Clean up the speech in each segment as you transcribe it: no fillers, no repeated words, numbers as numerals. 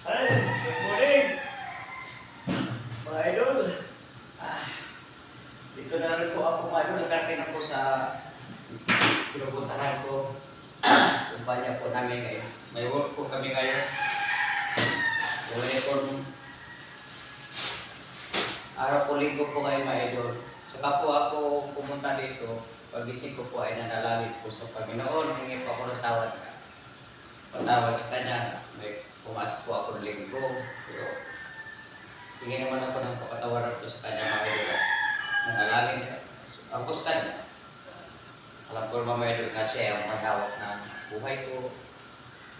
Hi, good morning, mga idol. Ah, dito na rin po ako mga idol. Nagkarating ako sa pinupuntahan ko. Kumpanya po namin ngayon. May work po kami ngayon. Uniform. Araw po linggo po ngayon mga idol. Saka po ako pumunta dito. Pagising ko po ay nanalangin po sa Panginoon. Hingi po ako ng tawad. Patawad sa kanya. May pumasok po ako ng linggo. Pero hingi naman ako ng papatawaran po sa kanya mga idol. Nanalangin niya. Ang gusto niya. Alam ko mga idol nga siya ang mahawak ng buhay ko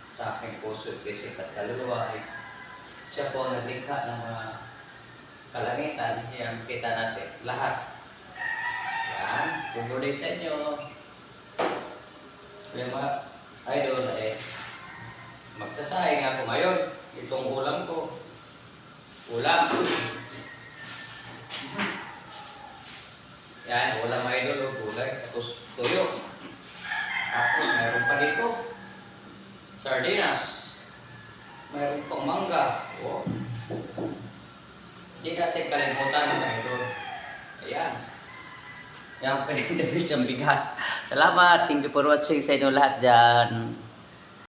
sa aking puso, isip at kaluluwa. Siya po ang naglikha ng mga kalangitan. Yan, kita natin. Lahat. Yan. Tumuloy sa inyo. Yung mga idol eh, magsasayang ako ngayon. Itong ulam ko. Ulam. Yan, ulam idol o gulay. Tapos tuyo. Tapos mayroon pa dito. Sardinas. Mayroon pang mangga. Oh. Hindi natin kalimutan mga idol. Ayan. Yan, pwede siyang bigas. Salamat. Thank you for watching sa inyo lahat dyan.